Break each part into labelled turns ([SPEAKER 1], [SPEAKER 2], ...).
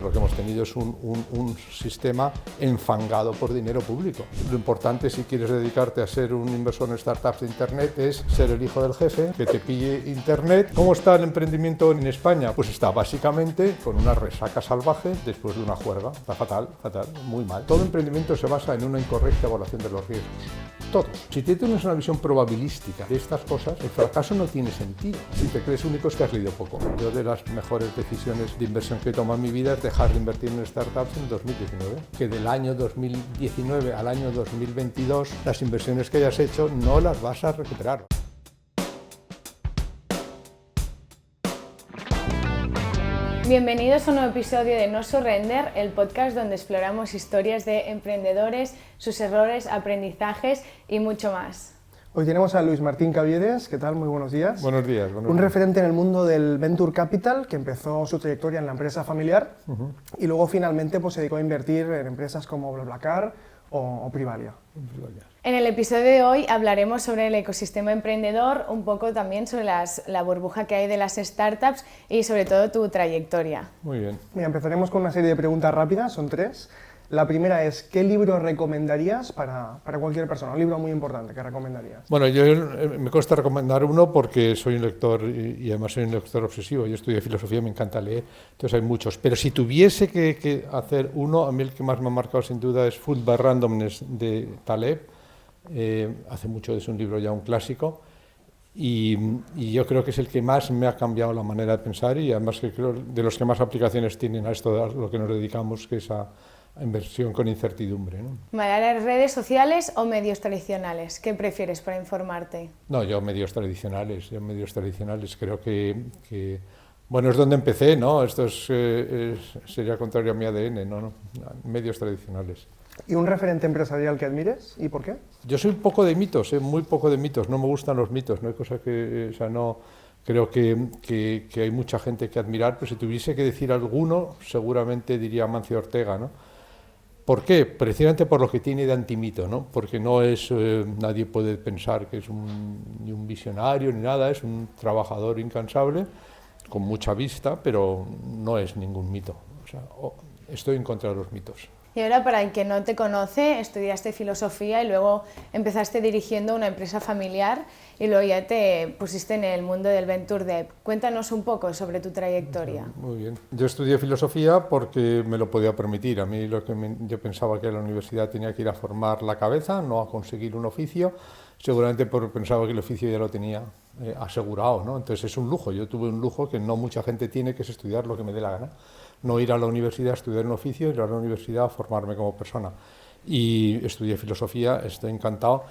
[SPEAKER 1] Lo que hemos tenido es un sistema enfangado por dinero público. Lo importante si quieres dedicarte a ser un inversor en startups de Internet es ser el hijo del jefe, que te pille Internet. ¿Cómo está el emprendimiento en España? Pues está básicamente con una resaca salvaje después de una juerga. Está fatal, muy mal. Todo emprendimiento se basa en una incorrecta evaluación de los riesgos. Todos. Si tienes una visión probabilística de estas cosas, el fracaso no tiene sentido. Si te crees único es que has leído poco. Yo de las mejores decisiones de inversión que he tomado en mi vida es dejar de invertir en startups en 2019. Que del año 2019 al año 2022 las inversiones que hayas hecho no las vas a recuperar.
[SPEAKER 2] Bienvenidos a un nuevo episodio de No Surrender, el podcast donde exploramos historias de emprendedores, sus errores, aprendizajes y mucho más.
[SPEAKER 3] Hoy tenemos a Luis Martín Caviedes. ¿Qué tal? Muy buenos días.
[SPEAKER 1] Buenos días.
[SPEAKER 3] Un referente en el mundo del Venture Capital, que empezó su trayectoria en la empresa familiar y luego finalmente se dedicó a invertir en empresas como BlaBlaCar o Privalia.
[SPEAKER 2] En el episodio de hoy hablaremos sobre el ecosistema emprendedor, un poco también sobre la burbuja que hay de las startups y sobre todo tu trayectoria.
[SPEAKER 1] Muy bien.
[SPEAKER 3] Mira, empezaremos con una serie de preguntas rápidas, son 3. La primera es, ¿qué libro recomendarías para cualquier persona? Un libro muy importante que recomendarías.
[SPEAKER 1] Bueno, yo me cuesta recomendar uno porque soy un lector y además soy un lector obsesivo. Yo estudié filosofía, me encanta leer, entonces hay muchos. Pero si tuviese que hacer uno, a mí el que más me ha marcado sin duda es Food by Randomness de Taleb. Hace mucho, es un libro ya un clásico. Y yo creo que es el que más me ha cambiado la manera de pensar y además que creo de los que más aplicaciones tienen a esto de lo que nos dedicamos, que es a inversión con incertidumbre, ¿no?
[SPEAKER 2] ¿Las redes sociales o medios tradicionales? ¿Qué prefieres para informarte?
[SPEAKER 1] No, yo medios tradicionales. Creo que bueno, es donde empecé, ¿no? Esto sería contrario a mi ADN, ¿no? Medios tradicionales.
[SPEAKER 3] ¿Y un referente empresarial que admires? ¿Y por qué?
[SPEAKER 1] Yo soy un poco de mitos, muy poco de mitos. No me gustan los mitos, no hay cosa que, o sea, no. Creo que hay mucha gente que admirar, pero si tuviese que decir alguno, seguramente diría Amancio Ortega, ¿no? ¿Por qué? Precisamente por lo que tiene de antimito, ¿no? Porque no es, nadie puede pensar que es ni un visionario ni nada, es un trabajador incansable, con mucha vista, pero no es ningún mito. O sea, estoy en contra de los mitos.
[SPEAKER 2] Y ahora, para el que no te conoce, estudiaste filosofía y luego empezaste dirigiendo una empresa familiar y luego ya te pusiste en el mundo del Venture Dev. Cuéntanos un poco sobre tu trayectoria.
[SPEAKER 1] Muy bien. Yo estudié filosofía porque me lo podía permitir. A mí yo pensaba que la universidad tenía que ir a formar la cabeza, no a conseguir un oficio. Seguramente porque pensaba que el oficio ya lo tenía asegurado, ¿no? Entonces es un lujo. Yo tuve un lujo que no mucha gente tiene, que es estudiar lo que me dé la gana. No ir a la universidad a estudiar un oficio, ir a la universidad a formarme como persona. Y estudié filosofía, estoy encantado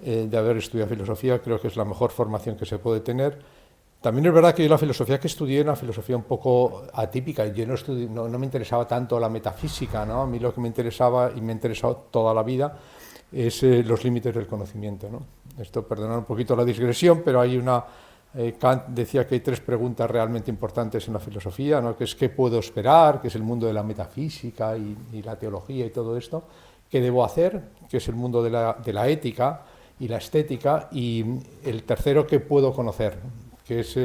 [SPEAKER 1] de haber estudiado filosofía, creo que es la mejor formación que se puede tener. También es verdad que yo la filosofía que estudié era una filosofía un poco atípica, yo no me interesaba tanto la metafísica, ¿no? A mí lo que me interesaba y me ha interesado toda la vida es los límites del conocimiento, ¿no? Esto, perdonad un poquito la digresión, pero hay una... Kant decía que hay 3 preguntas realmente importantes en la filosofía, ¿no? Que es ¿qué puedo esperar?, que es el mundo de la metafísica y la teología y todo esto. ¿Qué debo hacer?, que es el mundo de la ética y la estética. Y el tercero, ¿qué puedo conocer?, que es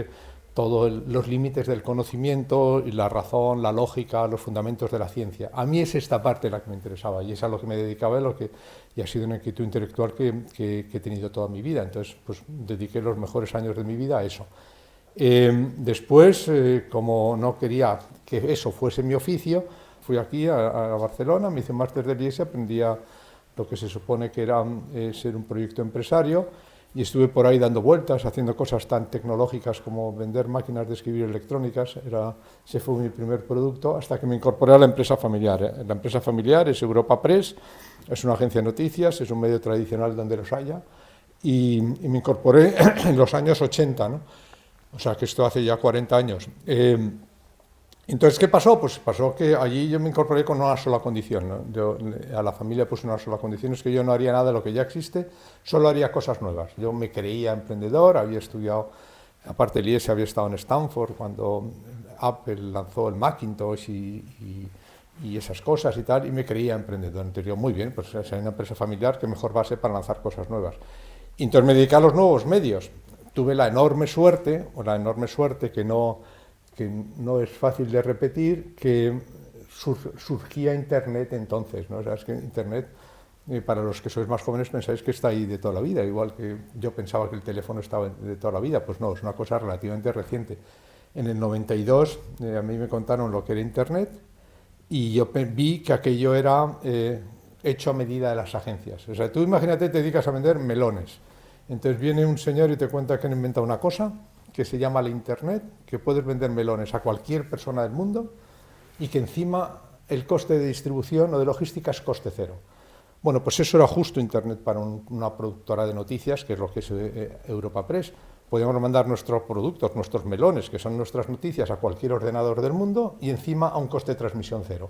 [SPEAKER 1] todos los límites del conocimiento, y la razón, la lógica, los fundamentos de la ciencia. A mí es esta parte la que me interesaba y es a lo que me dedicaba y ha sido una inquietud intelectual que he tenido toda mi vida. Entonces, pues dediqué los mejores años de mi vida a eso. Después, como no quería que eso fuese mi oficio, fui aquí a Barcelona, me hice un máster de IES, aprendí lo que se supone que era ser un proyecto empresario. Y estuve por ahí dando vueltas, haciendo cosas tan tecnológicas como vender máquinas de escribir electrónicas. Ese fue mi primer producto, hasta que me incorporé a la empresa familiar. La empresa familiar es Europa Press, es una agencia de noticias, es un medio tradicional donde los haya, y me incorporé en los años 80, ¿no? O sea, que esto hace ya 40 años. Entonces, ¿qué pasó? Pues pasó que allí yo me incorporé con una sola condición, ¿no? Yo a la familia puse una sola condición, es que yo no haría nada de lo que ya existe, solo haría cosas nuevas. Yo me creía emprendedor, había estudiado, aparte del IES, había estado en Stanford cuando Apple lanzó el Macintosh y esas cosas y tal, y me creía emprendedor. Entonces yo, muy bien, pues es una empresa familiar, qué mejor base para lanzar cosas nuevas. Y entonces me dediqué a los nuevos medios. Tuve la enorme suerte que no es fácil de repetir, que surgía Internet entonces, ¿no? O sea, es que Internet, para los que sois más jóvenes pensáis que está ahí de toda la vida, igual que yo pensaba que el teléfono estaba de toda la vida, pues no, es una cosa relativamente reciente. En el 92 a mí me contaron lo que era Internet y yo vi que aquello era hecho a medida de las agencias. O sea, tú imagínate, te dedicas a vender melones. Entonces viene un señor y te cuenta que han inventado una cosa que se llama la Internet, que puedes vender melones a cualquier persona del mundo y que encima el coste de distribución o de logística es coste cero. Bueno, pues eso era justo Internet para una productora de noticias, que es lo que es Europa Press. Podíamos mandar nuestros productos, nuestros melones, que son nuestras noticias, a cualquier ordenador del mundo y encima a un coste de transmisión cero.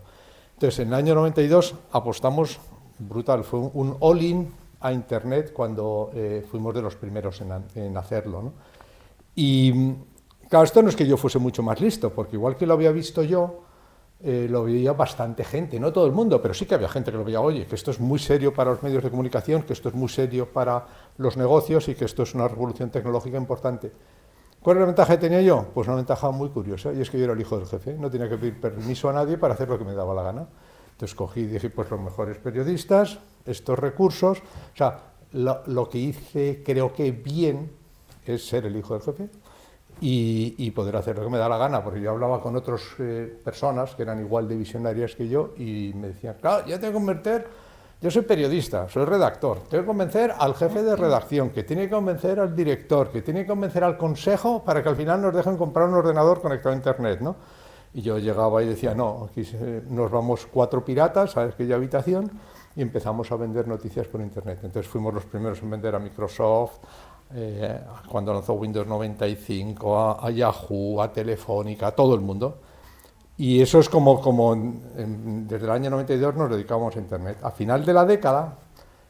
[SPEAKER 1] Entonces, en el año 92 apostamos brutal, fue un all-in a Internet cuando fuimos de los primeros en hacerlo, ¿no? Y claro, esto no es que yo fuese mucho más listo, porque igual que lo había visto yo, lo veía bastante gente, no todo el mundo, pero sí que había gente que lo veía, oye, que esto es muy serio para los medios de comunicación, que esto es muy serio para los negocios y que esto es una revolución tecnológica importante. ¿Cuál es la ventaja que tenía yo? Pues una ventaja muy curiosa, y es que yo era el hijo del jefe, no tenía que pedir permiso a nadie para hacer lo que me daba la gana. Entonces cogí y dije, pues los mejores periodistas, estos recursos, o sea, lo que hice creo que bien es ser el hijo del jefe y poder hacer lo que me da la gana, porque yo hablaba con otras personas que eran igual de visionarias que yo y me decían, claro, yo tengo que convertir, yo soy periodista, soy redactor, tengo que convencer al jefe de redacción, que tiene que convencer al director, que tiene que convencer al consejo para que al final nos dejen comprar un ordenador conectado a Internet, ¿no? Y yo llegaba y decía, no, aquí nos vamos 4 piratas a aquella habitación y empezamos a vender noticias por Internet. Entonces fuimos los primeros en vender a Microsoft, cuando lanzó Windows 95, a Yahoo, a Telefónica, a todo el mundo. Y eso es como desde el año 92 nos dedicamos a Internet. A final de la década,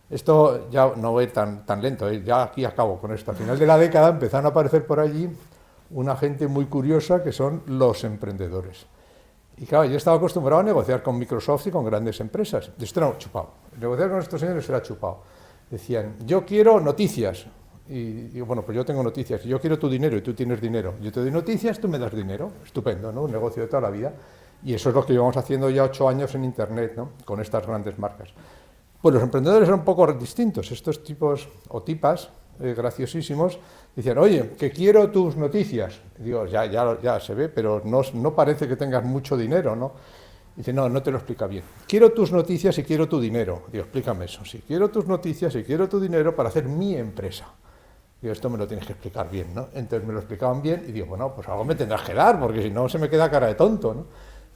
[SPEAKER 1] esto ya no va a ir tan lento, ya aquí acabo con esto, a final de la década empezaron a aparecer por allí una gente muy curiosa que son los emprendedores. Y claro, yo estaba acostumbrado a negociar con Microsoft y con grandes empresas. Esto era chupado. Negociar con estos señores era chupado. Decían, yo quiero noticias. Y digo, bueno, pues yo tengo noticias. Yo quiero tu dinero y tú tienes dinero. Yo te doy noticias, tú me das dinero. Estupendo, ¿no? Un negocio de toda la vida. Y eso es lo que llevamos haciendo ya 8 años en Internet, ¿no? Con estas grandes marcas. Pues los emprendedores eran un poco distintos. Estos tipos o tipas graciosísimos decían, oye, que quiero tus noticias. Y digo, ya se ve, pero no parece que tengas mucho dinero, ¿no? Dice, no te lo explica bien. Quiero tus noticias y quiero tu dinero. Digo, explícame eso. Sí, quiero tus noticias y quiero tu dinero para hacer mi empresa. Digo, esto me lo tienes que explicar bien, ¿no? Entonces me lo explicaban bien y digo, bueno, pues algo me tendrás que dar, porque si no se me queda cara de tonto, ¿no?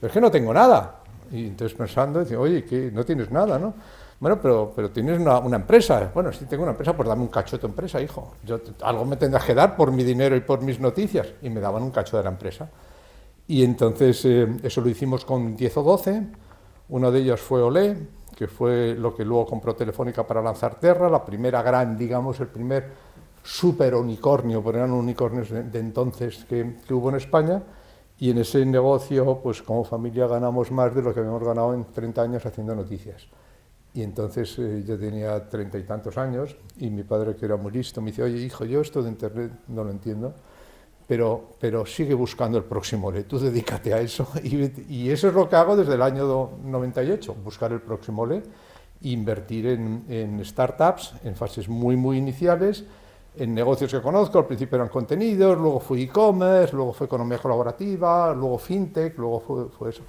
[SPEAKER 1] Pero es que no tengo nada. Y entonces pensando, dice, oye, que no tienes nada, ¿no? Bueno, pero tienes una empresa. Bueno, si tengo una empresa, pues dame un cacho de tu empresa, hijo. Algo me tendrás que dar por mi dinero y por mis noticias. Y me daban un cacho de la empresa. Y entonces eso lo hicimos con 10 o 12. Una de ellas fue Olé, que fue lo que luego compró Telefónica para lanzar Terra, la primera gran, digamos, el primer super unicornio, porque eran unicornios de entonces que hubo en España. Y en ese negocio, pues como familia ganamos más de lo que habíamos ganado en 30 años haciendo noticias. Y entonces yo tenía 30 y tantos años y mi padre, que era muy listo, me dice, oye, hijo, yo esto de Internet no lo entiendo, pero sigue buscando el próximo Olé, tú dedícate a eso. Y eso es lo que hago desde el año 98, buscar el próximo Olé, invertir en startups, en fases muy iniciales, en negocios que conozco. Al principio eran contenidos, luego fue e-commerce, luego fue economía colaborativa, luego fintech, luego fue eso.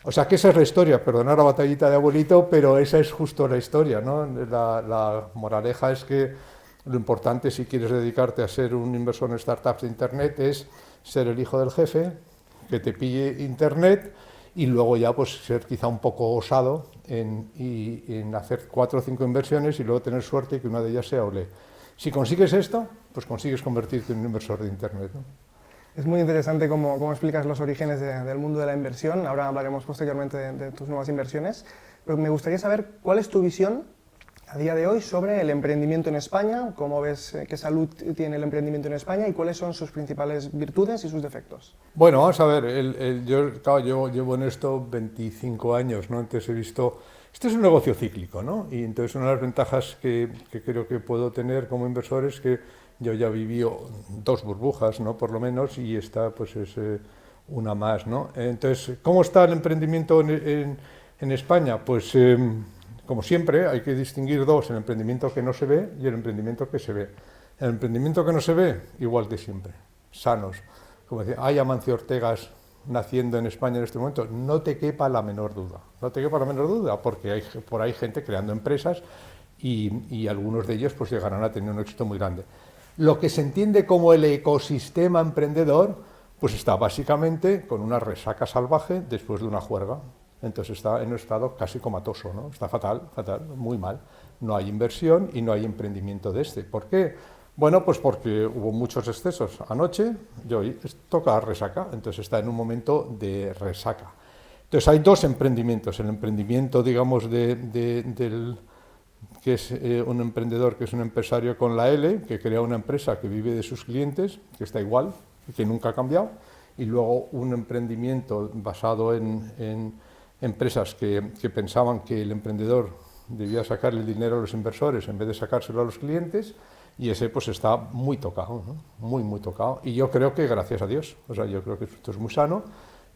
[SPEAKER 1] O sea que esa es la historia, perdonar la batallita de abuelito, pero esa es justo la historia, ¿no? La moraleja es que lo importante, si quieres dedicarte a ser un inversor en startups de Internet, es ser el hijo del jefe, que te pille Internet y luego ya pues ser quizá un poco osado en hacer 4 o 5 inversiones y luego tener suerte y que una de ellas sea Olé. Si consigues esto, pues consigues convertirte en un inversor de Internet, ¿no?
[SPEAKER 3] Es muy interesante cómo explicas los orígenes del mundo de la inversión. Ahora hablaremos posteriormente de tus nuevas inversiones. Pero me gustaría saber cuál es tu visión a día de hoy sobre el emprendimiento en España, cómo ves qué salud tiene el emprendimiento en España y cuáles son sus principales virtudes y sus defectos.
[SPEAKER 1] Bueno, vamos a ver, yo llevo en esto 25 años, ¿no? Entonces he visto, este es un negocio cíclico, ¿no? Y entonces una de las ventajas que creo que puedo tener como inversor es que yo ya viví 2 burbujas, ¿no? Por lo menos, y esta pues es una más, ¿no? Entonces, ¿cómo está el emprendimiento en España? Pues, como siempre, hay que distinguir dos, el emprendimiento que no se ve y el emprendimiento que se ve. El emprendimiento que no se ve, igual que siempre, sanos. Como decía, hay Amancio Ortegas naciendo en España en este momento, no te quepa la menor duda. No te quepa la menor duda, porque hay por ahí gente creando empresas y algunos de ellos pues llegarán a tener un éxito muy grande. Lo que se entiende como el ecosistema emprendedor, pues está básicamente con una resaca salvaje después de una juerga. Entonces está en un estado casi comatoso, ¿no? Está fatal, fatal, muy mal. No hay inversión y no hay emprendimiento de este. ¿Por qué? Bueno, pues porque hubo muchos excesos anoche y hoy toca resaca, entonces está en un momento de resaca. Entonces hay dos emprendimientos, el emprendimiento, digamos, del que es un emprendedor, que es un empresario con la L, que crea una empresa que vive de sus clientes, que está igual y que nunca ha cambiado, y luego un emprendimiento basado en empresas que pensaban que el emprendedor debía sacar el dinero a los inversores en vez de sacárselo a los clientes, y ese pues está muy tocado, ¿no? Muy tocado, y yo creo que gracias a Dios, o sea, yo creo que esto es muy sano,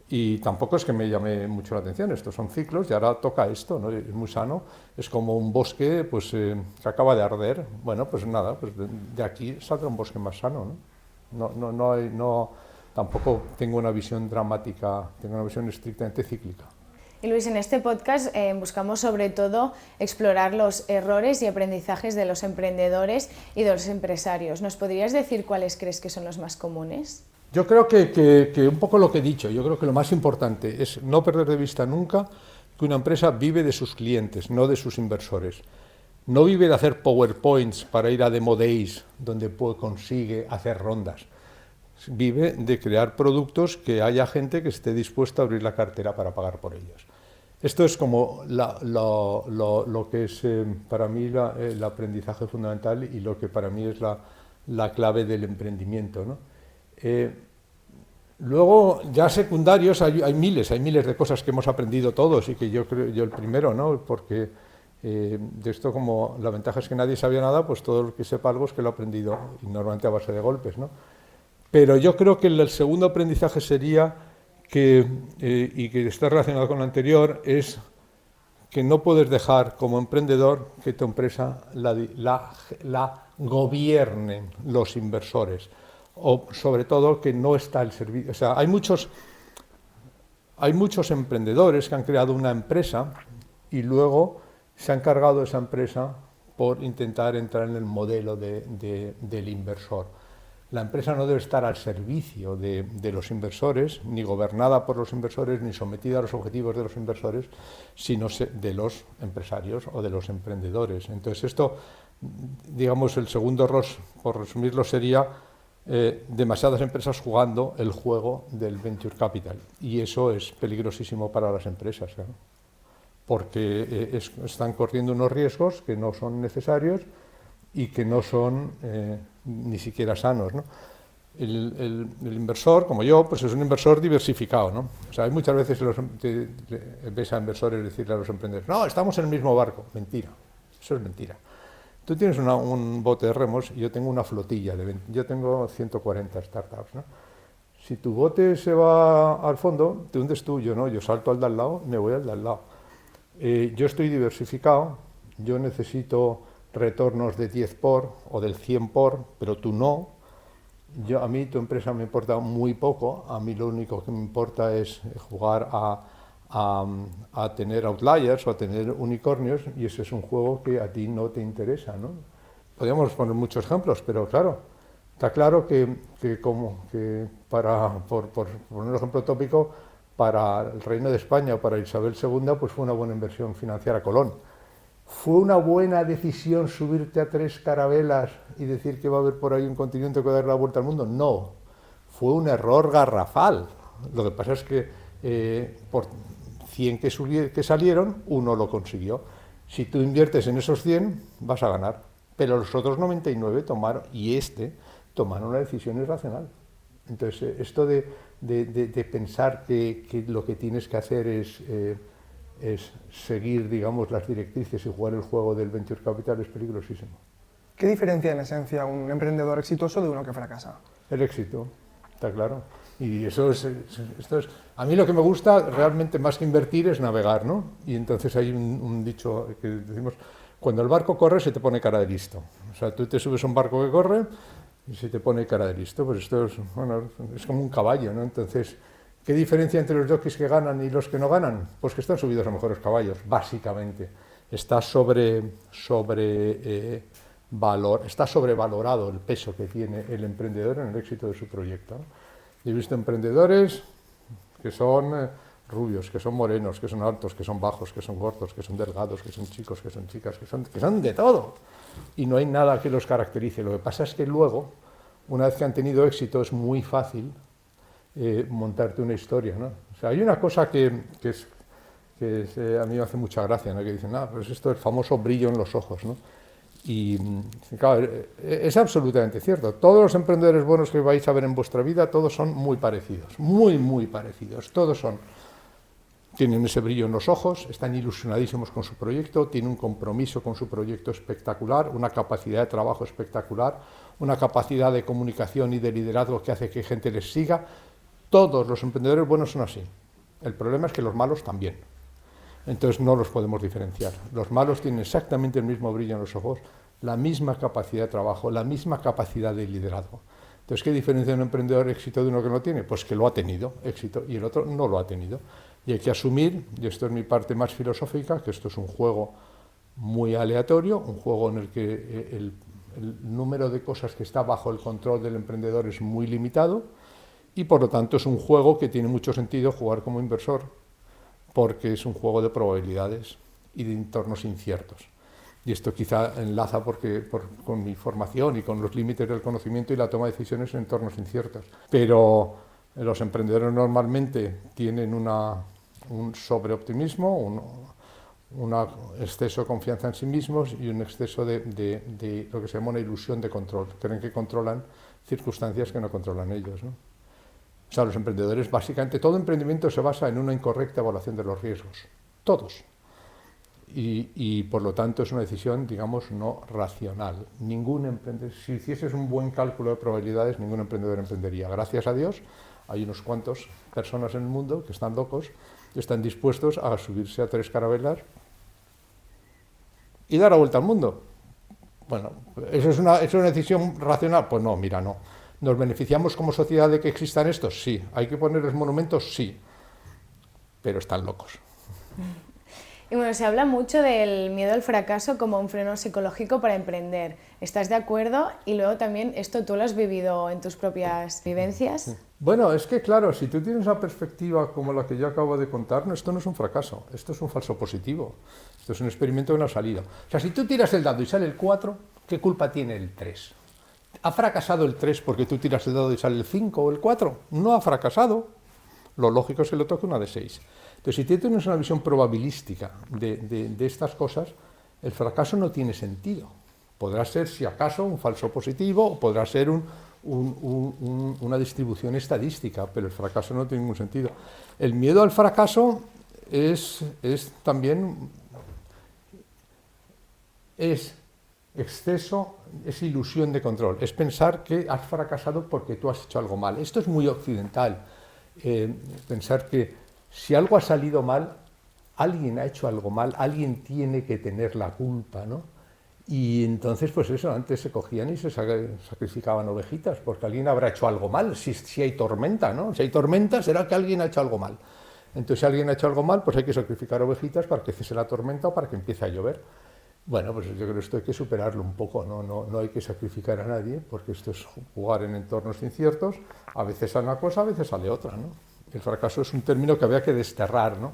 [SPEAKER 1] y tampoco es que me llame mucho la atención, estos son ciclos y ahora toca esto, ¿no? Es muy sano, es como un bosque pues, que acaba de arder, bueno, pues nada, pues de aquí saldrá un bosque más sano, ¿no? Tampoco tengo una visión dramática, tengo una visión estrictamente cíclica.
[SPEAKER 2] Y Luis, en este podcast buscamos sobre todo explorar los errores y aprendizajes de los emprendedores y de los empresarios. ¿Nos podrías decir cuáles crees que son los más comunes?
[SPEAKER 1] Yo creo que un poco lo que he dicho, yo creo que lo más importante es no perder de vista nunca que una empresa vive de sus clientes, no de sus inversores. No vive de hacer PowerPoints para ir a Demo Days, donde consigue hacer rondas. Vive de crear productos que haya gente que esté dispuesta a abrir la cartera para pagar por ellos. Esto es como lo que es para mí el aprendizaje fundamental y lo que para mí es la clave del emprendimiento, ¿no? Luego, ya secundarios, hay miles de cosas que hemos aprendido todos y que yo creo, yo el primero, ¿no? Porque de esto, como la ventaja es que nadie sabía nada, pues todo el que sepa algo es que lo ha aprendido, y normalmente a base de golpes, ¿no? Pero yo creo que el segundo aprendizaje sería y que está relacionado con lo anterior, es que no puedes dejar como emprendedor que tu empresa la gobiernen los inversores, o sobre todo que no está el servicio. O sea, hay muchos emprendedores que han creado una empresa y luego se han cargado esa empresa por intentar entrar en el modelo del inversor. La empresa no debe estar al servicio de los inversores, ni gobernada por los inversores, ni sometida a los objetivos de los inversores, sino de los empresarios o de los emprendedores. Entonces esto, digamos, el segundo error, por resumirlo, sería demasiadas empresas jugando el juego del venture capital. Y eso es peligrosísimo para las empresas, ¿no? Porque están corriendo unos riesgos que no son necesarios y que no son ni siquiera sanos, ¿no? El inversor, como yo, pues es un inversor diversificado, ¿no? O sea, hay muchas veces ves a inversores decirle a los emprendedores, no, estamos en el mismo barco. Mentira, eso es mentira. Tú tienes un bote de remos y yo tengo una flotilla, yo tengo 140 startups, ¿no? Si tu bote se va al fondo, te hundes tú, yo no, yo salto al de al lado, me voy al de al lado. Yo estoy diversificado, yo necesito retornos de 10 por o del 100 por, pero tú no. A mí tu empresa me importa muy poco, a mí lo único que me importa es jugar a tener outliers o a tener unicornios, y ese es un juego que a ti no te interesa, ¿no? Podríamos poner muchos ejemplos, pero claro, está claro que por poner un ejemplo tópico, para el Reino de España o para Isabel II, pues fue una buena inversión financiar a Colón. ¿Fue una buena decisión subirte a 3 carabelas y decir que va a haber por ahí un continente que va a dar la vuelta al mundo? No, fue un error garrafal. Lo que pasa es que por 100 que salieron, uno lo consiguió. Si tú inviertes en esos 100, vas a ganar. Pero los otros 99 tomaron una decisión irracional. Entonces, esto de pensar que lo que tienes que hacer es seguir, digamos, las directrices y jugar el juego del venture capital es peligrosísimo.
[SPEAKER 3] ¿Qué diferencia en esencia un emprendedor exitoso de uno que fracasa?
[SPEAKER 1] El éxito, está claro. Y esto es, a mí lo que me gusta realmente más que invertir es navegar, ¿no? Y entonces hay un dicho que decimos, cuando el barco corre se te pone cara de listo. O sea, tú te subes a un barco que corre y se te pone cara de listo. Pues esto es, bueno, es como un caballo, ¿no? Entonces, ¿qué diferencia entre los jockeys que ganan y los que no ganan? Pues que están subidos a mejores caballos, básicamente. Está sobrevalorado el peso que tiene el emprendedor en el éxito de su proyecto, ¿no? Yo he visto emprendedores que son rubios, que son morenos, que son altos, que son bajos, que son gordos, que son delgados, que son chicos, que son chicas, que son de todo. Y no hay nada que los caracterice. Lo que pasa es que luego, una vez que han tenido éxito, es muy fácil montarte una historia, ¿no? O sea, hay una cosa que a mí me hace mucha gracia, ¿no? Que dicen, pues esto es el famoso brillo en los ojos, ¿no? Y claro, es absolutamente cierto. Todos los emprendedores buenos que vais a ver en vuestra vida, todos son muy parecidos, muy parecidos. Tienen ese brillo en los ojos, están ilusionadísimos con su proyecto, tienen un compromiso con su proyecto espectacular, una capacidad de trabajo espectacular, una capacidad de comunicación y de liderazgo que hace que gente les siga. Todos los emprendedores buenos son así. El problema es que los malos también. Entonces no los podemos diferenciar. Los malos tienen exactamente el mismo brillo en los ojos, la misma capacidad de trabajo, la misma capacidad de liderazgo. Entonces, ¿qué diferencia un emprendedor éxito de uno que no tiene? Pues que lo ha tenido, éxito, y el otro no lo ha tenido. Y hay que asumir, y esto es mi parte más filosófica, que esto es un juego muy aleatorio, un juego en el que el número de cosas que está bajo el control del emprendedor es muy limitado, y por lo tanto es un juego que tiene mucho sentido jugar como inversor, porque es un juego de probabilidades y de entornos inciertos. Y esto quizá enlaza con mi formación y con los límites del conocimiento y la toma de decisiones en entornos inciertos. Pero los emprendedores normalmente tienen un sobreoptimismo, un exceso de confianza en sí mismos y un exceso de lo que se llama una ilusión de control. Creen que controlan circunstancias que no controlan ellos, ¿no? O sea, los emprendedores, básicamente, todo emprendimiento se basa en una incorrecta evaluación de los riesgos. Todos. Y por lo tanto es una decisión, digamos, no racional. Ningún emprendedor, si hicieses un buen cálculo de probabilidades, ningún emprendedor emprendería. Gracias a Dios, hay unos cuantos personas en el mundo que están locos, que están dispuestos a subirse a 3 carabelas y dar la vuelta al mundo. Bueno, ¿eso es una decisión racional? Pues no, mira, no. ¿Nos beneficiamos como sociedad de que existan estos? Sí. ¿Hay que ponerles monumentos? Sí. Pero están locos.
[SPEAKER 2] Y bueno, se habla mucho del miedo al fracaso como un freno psicológico para emprender. ¿Estás de acuerdo? Y luego también, ¿esto tú lo has vivido en tus propias vivencias?
[SPEAKER 1] Bueno, es que claro, si tú tienes una perspectiva como la que yo acabo de contar, esto no es un fracaso, esto es un falso positivo. Esto es un experimento que no ha salido. O sea, si tú tiras el dado y sale el 4, ¿qué culpa tiene el 3? ¿Ha fracasado el 3 porque tú tiras el dado y sale el 5 o el 4? No ha fracasado. Lo lógico es que le toque una de 6. Entonces, si tú tienes una visión probabilística de estas cosas, el fracaso no tiene sentido. Podrá ser, si acaso, un falso positivo o podrá ser una distribución estadística, pero el fracaso no tiene ningún sentido. El miedo al fracaso es también exceso, es ilusión de control, es pensar que has fracasado porque tú has hecho algo mal. Esto es muy occidental, pensar que si algo ha salido mal, alguien ha hecho algo mal, alguien tiene que tener la culpa, ¿no? Y entonces, pues eso, antes se cogían y se sacrificaban ovejitas, porque alguien habrá hecho algo mal, si hay tormenta, ¿no? Si hay tormenta, será que alguien ha hecho algo mal. Entonces, si alguien ha hecho algo mal, pues hay que sacrificar ovejitas para que cese la tormenta o para que empiece a llover. Bueno, pues yo creo que esto hay que superarlo un poco, no hay que sacrificar a nadie, porque esto es jugar en entornos inciertos, a veces sale una cosa, a veces sale otra, ¿no? El fracaso es un término que había que desterrar, ¿no?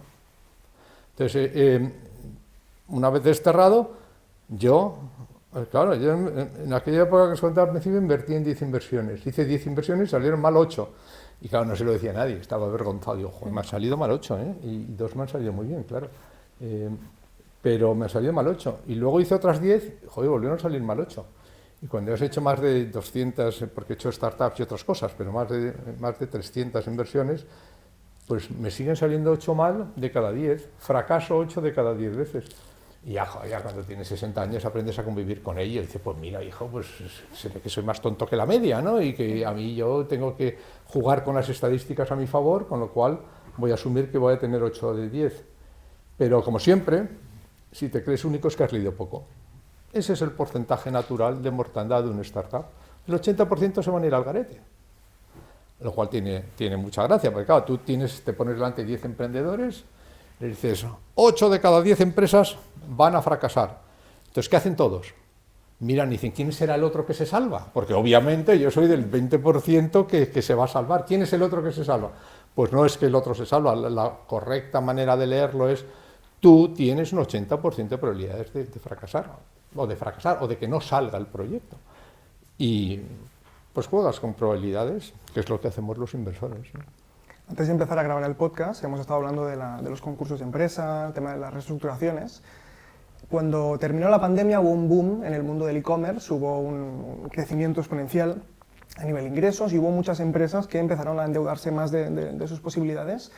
[SPEAKER 1] Entonces, una vez desterrado, yo en aquella época que os contaba al principio invertí en 10 inversiones, hice 10 inversiones y salieron mal 8, y claro, no se lo decía a nadie, estaba avergonzado, digo, joder, me ha salido mal 8, ¿eh? Y 2 me han salido muy bien, claro. Pero me salió mal 8. Y luego hice otras 10, joder, volvieron a salir mal 8. Y cuando has hecho más de 200, porque he hecho startups y otras cosas, pero más de 300 inversiones, pues me siguen saliendo 8 mal de cada 10. Fracaso 8 de cada 10 veces. Y ya cuando tienes 60 años aprendes a convivir con ello. Y dices, pues mira, hijo, pues se ve que soy más tonto que la media, ¿no? Y que a mí yo tengo que jugar con las estadísticas a mi favor, con lo cual voy a asumir que voy a tener 8 de 10. Pero como siempre, si te crees único es que has leído poco. Ese es el porcentaje natural de mortandad de una startup. El 80% se van a ir al garete. Lo cual tiene mucha gracia, porque claro, tú te pones delante 10 emprendedores, le dices, 8 de cada 10 empresas van a fracasar. Entonces, ¿qué hacen todos? Miran y dicen, ¿quién será el otro que se salva? Porque obviamente yo soy del 20% que se va a salvar. ¿Quién es el otro que se salva? Pues no es que el otro se salva, la correcta manera de leerlo es, tú tienes un 80% de probabilidades de fracasar, o de que no salga el proyecto. Y pues juegas con probabilidades, que es lo que hacemos los inversores, ¿no?
[SPEAKER 3] Antes de empezar a grabar el podcast, hemos estado hablando de los concursos de empresa, el tema de las reestructuraciones. Cuando terminó la pandemia hubo un boom en el mundo del e-commerce, hubo un crecimiento exponencial a nivel de ingresos y hubo muchas empresas que empezaron a endeudarse más de sus posibilidades.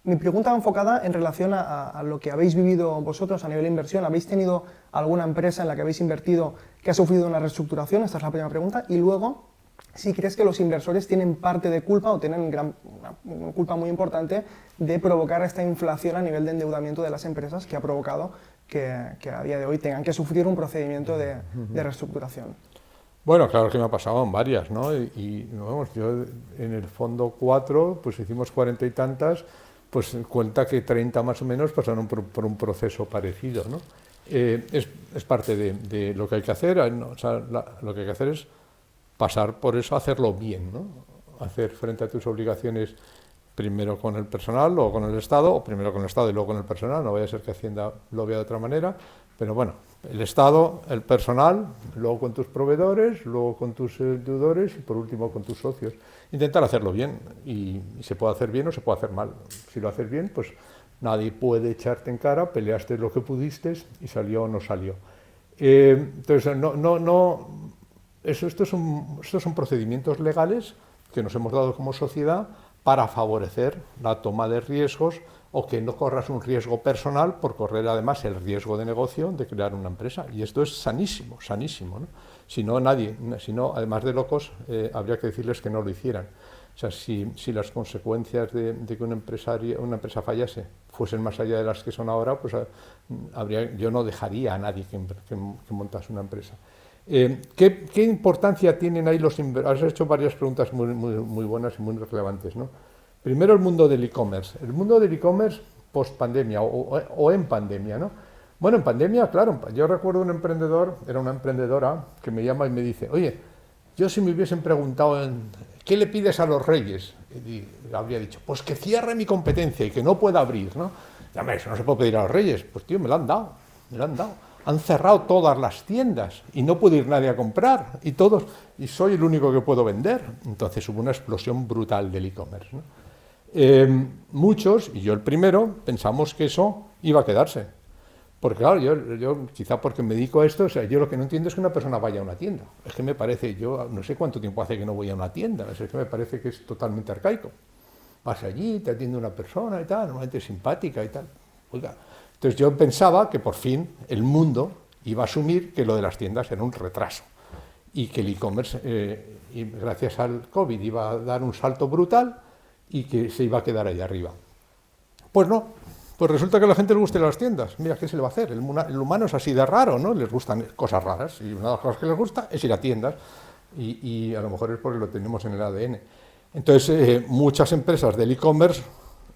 [SPEAKER 3] Mi pregunta va enfocada en relación a lo que habéis vivido vosotros a nivel de inversión. ¿Habéis tenido alguna empresa en la que habéis invertido que ha sufrido una reestructuración? Esta es la primera pregunta. Y luego, si crees que los inversores tienen parte de culpa o tienen una culpa muy importante de provocar esta inflación a nivel de endeudamiento de las empresas que ha provocado que a día de hoy tengan que sufrir un procedimiento de reestructuración.
[SPEAKER 1] Bueno, claro que me ha pasado en varias, ¿no? Y vamos, yo en el fondo 4, pues hicimos 40 y tantas, pues cuenta que 30 más o menos pasaron por un proceso parecido, ¿no? Es parte de lo que hay que hacer, ¿no? O sea, lo que hay que hacer es pasar por eso, hacerlo bien, ¿no? Hacer frente a tus obligaciones primero con el personal, luego con el Estado, o primero con el Estado y luego con el personal, no vaya a ser que Hacienda lo vea de otra manera, pero bueno, el Estado, el personal, luego con tus proveedores, luego con tus deudores y por último con tus socios. Intentar hacerlo bien, y se puede hacer bien o se puede hacer mal. Si lo haces bien, pues nadie puede echarte en cara, peleaste lo que pudiste y salió o no salió. Entonces, estos son procedimientos legales que nos hemos dado como sociedad para favorecer la toma de riesgos o que no corras un riesgo personal por correr además el riesgo de negocio de crear una empresa. Y esto es sanísimo, ¿no? Si no, además de locos, habría que decirles que no lo hicieran. O sea, si las consecuencias de que una empresa fallase fuesen más allá de las que son ahora, pues yo no dejaría a nadie que montase una empresa. ¿Qué importancia tienen ahí los inversores? Has hecho varias preguntas muy buenas y muy relevantes, ¿no? Primero, el mundo del e-commerce. El mundo del e-commerce post-pandemia o en pandemia, ¿no? Bueno, en pandemia, claro, yo recuerdo era una emprendedora que me llama y me dice, oye, yo si me hubiesen preguntado ¿qué le pides a los reyes? Y habría dicho, pues que cierre mi competencia y que no pueda abrir, ¿no? Ya eso no se puede pedir a los reyes. Pues tío, me lo han dado. Han cerrado todas las tiendas y no puede ir nadie a comprar y soy el único que puedo vender. Entonces hubo una explosión brutal del e-commerce, ¿no? Muchos, y yo el primero, pensamos que eso iba a quedarse. Porque claro, yo quizá porque me dedico a esto, o sea, yo lo que no entiendo es que una persona vaya a una tienda. Es que me parece, yo no sé cuánto tiempo hace que no voy a una tienda, es que me parece que es totalmente arcaico. Vas allí, te atiende una persona y tal, normalmente simpática y tal. Oiga, entonces yo pensaba que por fin el mundo iba a asumir que lo de las tiendas era un retraso y que el e-commerce, gracias al COVID, iba a dar un salto brutal y que se iba a quedar ahí arriba. Pues no, pues resulta que a la gente le gustan las tiendas. Mira, ¿qué se le va a hacer? El humano es así de raro, ¿no? Les gustan cosas raras y una de las cosas que les gusta es ir a tiendas y a lo mejor es porque lo tenemos en el ADN. Entonces, muchas empresas del e-commerce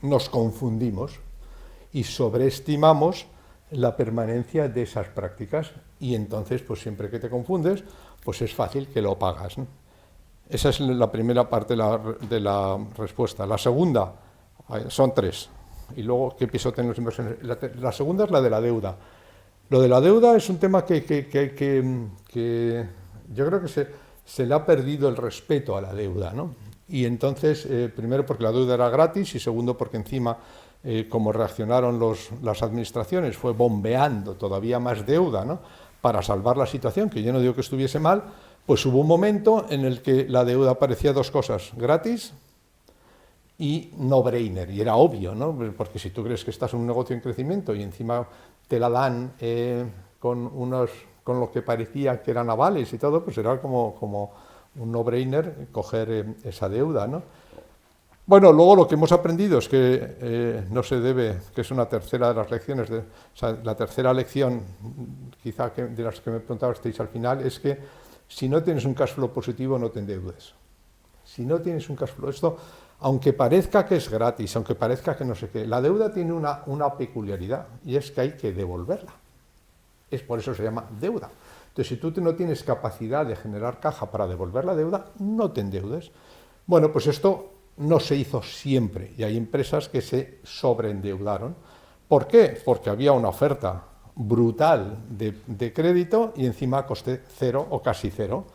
[SPEAKER 1] nos confundimos y sobreestimamos la permanencia de esas prácticas y entonces, pues siempre que te confundes, pues es fácil que lo pagas, ¿no? Esa es la primera parte de la respuesta. La segunda, son 3. Y luego, ¿qué piso tienen los inversores? La segunda es la de la deuda. Lo de la deuda es un tema que yo creo que se le ha perdido el respeto a la deuda, ¿no? Y entonces, primero porque la deuda era gratis y segundo porque encima, como reaccionaron las administraciones, fue bombeando todavía más deuda, ¿no? Para salvar la situación, que yo no digo que estuviese mal, pues hubo un momento en el que la deuda parecía dos cosas, gratis y no-brainer, y era obvio, ¿no? Porque si tú crees que estás en un negocio en crecimiento y encima te la dan con lo que parecía que eran avales y todo, pues era como un no-brainer coger esa deuda, ¿no? Bueno, luego lo que hemos aprendido es que no se debe, que es una tercera de las lecciones, o sea, la tercera lección, quizá de las que me preguntasteis al final, es que si no tienes un cash flow positivo, no te endeudes. Si no tienes un cash flow, esto, aunque parezca que es gratis, aunque parezca que no sé qué, la deuda tiene una peculiaridad, y es que hay que devolverla. Es por eso se llama deuda. Entonces, si tú no tienes capacidad de generar caja para devolver la deuda, no te endeudes. Bueno, pues esto no se hizo siempre, y hay empresas que se sobreendeudaron. ¿Por qué? Porque había una oferta brutal de crédito y encima a coste cero o casi cero.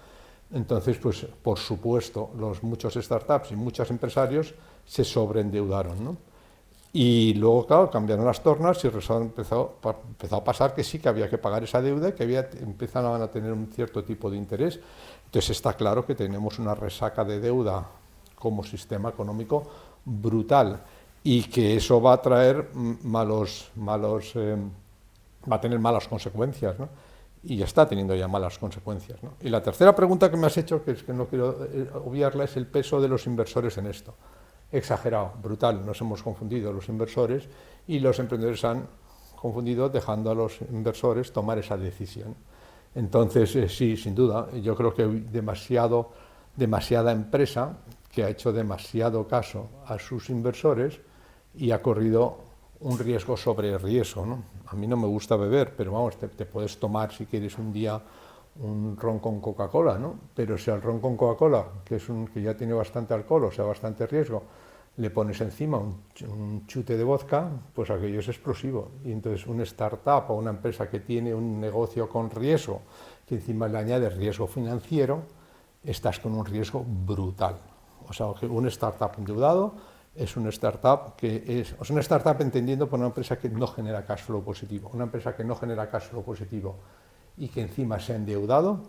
[SPEAKER 1] Entonces, pues por supuesto, muchos startups y muchos empresarios se sobreendeudaron, ¿no? Y luego, claro, cambiaron las tornas y empezó a pasar que sí que había que pagar esa deuda y que empezaban a tener un cierto tipo de interés. Entonces está claro que tenemos una resaca de deuda como sistema económico brutal y que eso va a traer va a tener malas consecuencias, ¿no? Y ya está teniendo ya malas consecuencias, ¿no? Y la tercera pregunta que me has hecho, que es que no quiero obviarla, es el peso de los inversores en esto. Exagerado, brutal, nos hemos confundido los inversores y los emprendedores han confundido dejando a los inversores tomar esa decisión. Entonces, sí, sin duda, yo creo que hay demasiada empresa que ha hecho demasiado caso a sus inversores y ha corrido un riesgo sobre riesgo, ¿no? A mí no me gusta beber, pero vamos, te puedes tomar si quieres un día un ron con Coca-Cola, ¿no? Pero si al ron con Coca-Cola, que ya tiene bastante alcohol, o sea, bastante riesgo, le pones encima un chute de vodka, pues aquello es explosivo. Y entonces una startup o una empresa que tiene un negocio con riesgo, que encima le añades riesgo financiero, estás con un riesgo brutal. O sea, que un startup endeudado es una startup una startup entendiendo por una empresa que no genera cash flow positivo. Una empresa que no genera cash flow positivo y que encima se ha endeudado,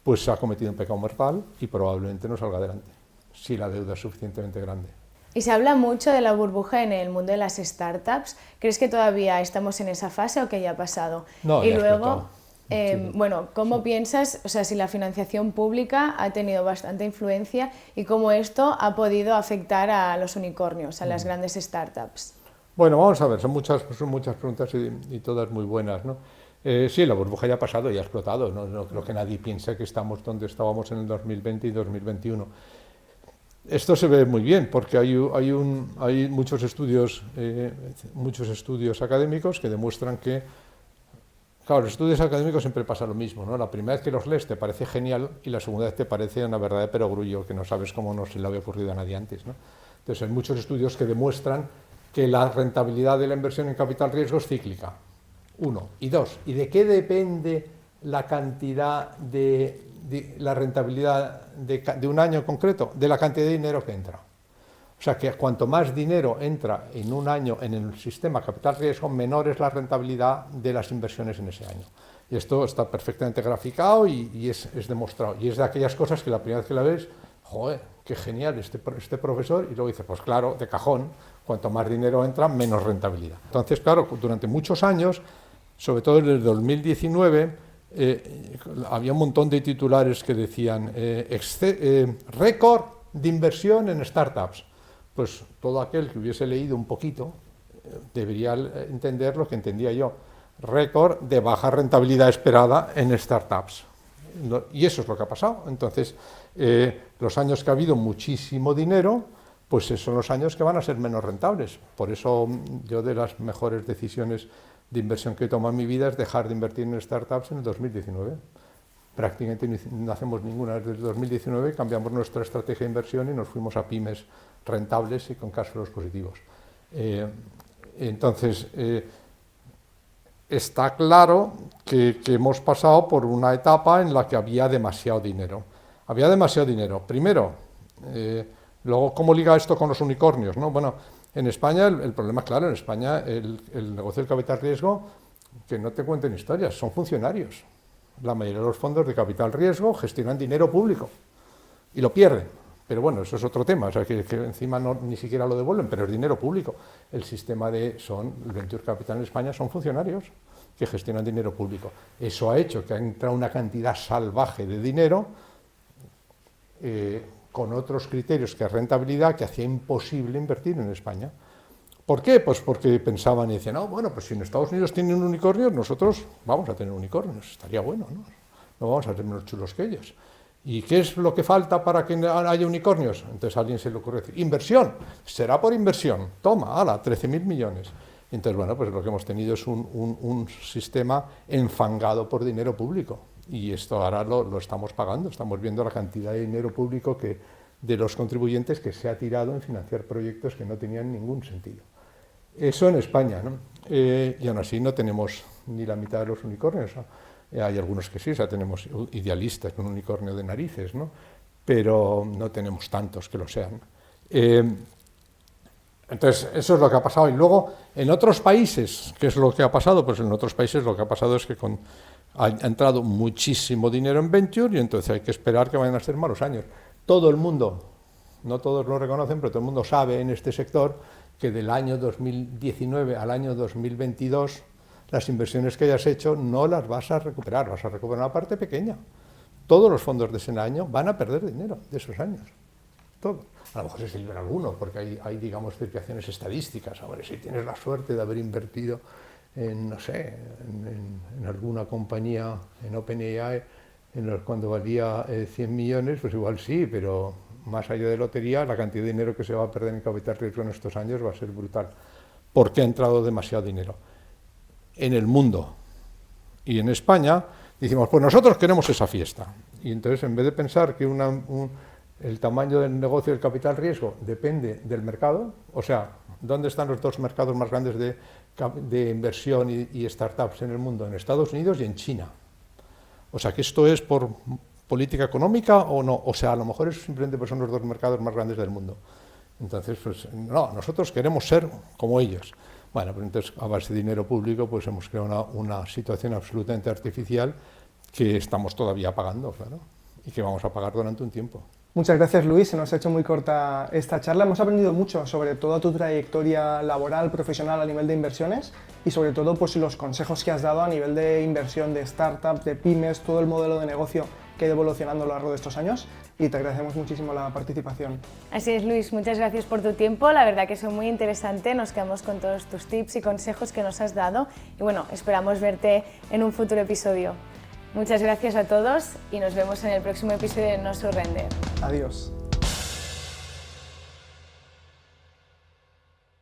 [SPEAKER 1] pues se ha cometido un pecado mortal y probablemente no salga adelante, si la deuda es suficientemente grande.
[SPEAKER 2] Y se habla mucho de la burbuja en el mundo de las startups. ¿Crees que todavía estamos en esa fase o que ya ha pasado?
[SPEAKER 1] No,
[SPEAKER 2] y
[SPEAKER 1] ya
[SPEAKER 2] luego,
[SPEAKER 1] sí.
[SPEAKER 2] bueno, ¿cómo piensas, o sea, si la financiación pública ha tenido bastante influencia y cómo esto ha podido afectar a los unicornios, a las grandes startups?
[SPEAKER 1] Bueno, vamos a ver, son muchas preguntas y todas muy buenas, ¿no? Sí, la burbuja ya ha pasado y ha explotado. No creo que nadie piense que estamos donde estábamos en el 2020 y 2021. Esto se ve muy bien porque hay muchos estudios académicos que demuestran que, claro, los estudios académicos siempre pasa lo mismo, ¿no? La primera vez que los lees te parece genial y la segunda vez te parece una verdad de perogrullo que no sabes cómo no se le había ocurrido a nadie antes, ¿no? Entonces hay muchos estudios que demuestran que la rentabilidad de la inversión en capital riesgo es cíclica. 1. Y 2. ¿Y de qué depende la cantidad de la rentabilidad de un año en concreto? De la cantidad de dinero que entra. O sea que cuanto más dinero entra en un año en el sistema capital riesgo, menor es la rentabilidad de las inversiones en ese año. Y esto está perfectamente graficado y es demostrado. Y es de aquellas cosas que la primera vez que la ves, joder, qué genial este profesor, y luego dices, pues claro, de cajón, cuanto más dinero entra, menos rentabilidad. Entonces, claro, durante muchos años, sobre todo desde el 2019, había un montón de titulares que decían récord de inversión en startups. Pues todo aquel que hubiese leído un poquito debería entender lo que entendía yo. Récord de baja rentabilidad esperada en startups. Y eso es lo que ha pasado. Entonces, los años que ha habido muchísimo dinero, pues son los años que van a ser menos rentables. Por eso yo de las mejores decisiones de inversión que he tomado en mi vida es dejar de invertir en startups en el 2019. Prácticamente no hacemos ninguna desde el 2019, cambiamos nuestra estrategia de inversión y nos fuimos a pymes rentables y con cash flows positivos. Entonces, está claro que hemos pasado por una etapa en la que había demasiado dinero. Había demasiado dinero. Primero, luego, ¿cómo liga esto con los unicornios, ¿no? Bueno, en España, el problema, claro, en España el negocio del capital riesgo, que no te cuenten historias, son funcionarios. La mayoría de los fondos de capital riesgo gestionan dinero público y lo pierden, pero bueno, eso es otro tema, o sea, que encima ni siquiera lo devuelven, pero es dinero público. El sistema el Venture Capital en España son funcionarios que gestionan dinero público. Eso ha hecho que ha entrado una cantidad salvaje de dinero con otros criterios que rentabilidad que hacía imposible invertir en España. ¿Por qué? Pues porque pensaban y decían, no, bueno, pues si en Estados Unidos tienen unicornios, nosotros vamos a tener unicornios, estaría bueno, ¿no? No vamos a ser menos chulos que ellos. ¿Y qué es lo que falta para que haya unicornios? Entonces a alguien se le ocurre decir, inversión, será por inversión, toma, ala, 13.000 millones. Entonces, bueno, pues lo que hemos tenido es un sistema enfangado por dinero público. Y esto ahora lo estamos pagando, estamos viendo la cantidad de dinero público de los contribuyentes que se ha tirado en financiar proyectos que no tenían ningún sentido. Eso en España, ¿no? Y aún así no tenemos ni la mitad de los unicornios, ¿no? Hay algunos que sí, o sea, tenemos idealistas con un unicornio de narices, ¿no? Pero no tenemos tantos que lo sean. Entonces, eso es lo que ha pasado. Y luego, en otros países, ¿qué es lo que ha pasado? Pues en otros países lo que ha pasado es que ha entrado muchísimo dinero en Venture y entonces hay que esperar que vayan a ser malos años. Todo el mundo, no todos lo reconocen, pero todo el mundo sabe en este sector que del año 2019 al año 2022 las inversiones que hayas hecho no las vas a recuperar una parte pequeña. Todos los fondos de ese año van a perder dinero de esos años, todos. A lo mejor se silban algunos, porque hay digamos, desviaciones estadísticas. Ahora, si tienes la suerte de haber invertido en, no sé, en alguna compañía, en OpenAI, cuando valía 100 millones, pues igual sí, pero más allá de lotería, la cantidad de dinero que se va a perder en capital riesgo en estos años va a ser brutal, porque ha entrado demasiado dinero. En el mundo y en España, decimos, pues nosotros queremos esa fiesta. Y entonces, en vez de pensar que el tamaño del negocio del capital riesgo depende del mercado, o sea, ¿dónde están los dos mercados más grandes de inversión y startups en el mundo? En Estados Unidos y en China. O sea, que esto es por política económica o no, o sea, a lo mejor es simplemente porque son los dos mercados más grandes del mundo. Entonces, pues no, nosotros queremos ser como ellos. Bueno, pues entonces a base de dinero público pues hemos creado una situación absolutamente artificial que estamos todavía pagando, claro, y que vamos a pagar durante un tiempo.
[SPEAKER 3] Muchas gracias, Luis, se nos ha hecho muy corta esta charla. Hemos aprendido mucho sobre toda tu trayectoria laboral, profesional a nivel de inversiones y sobre todo pues, los consejos que has dado a nivel de inversión de startups, de pymes, todo el modelo de negocio que ha ido evolucionando a lo largo de estos años y te agradecemos muchísimo la participación.
[SPEAKER 2] Así es, Luis, muchas gracias por tu tiempo, la verdad que es muy interesante, nos quedamos con todos tus tips y consejos que nos has dado y bueno, esperamos verte en un futuro episodio. Muchas gracias a todos y nos vemos en el próximo episodio de No Surrender.
[SPEAKER 3] Adiós.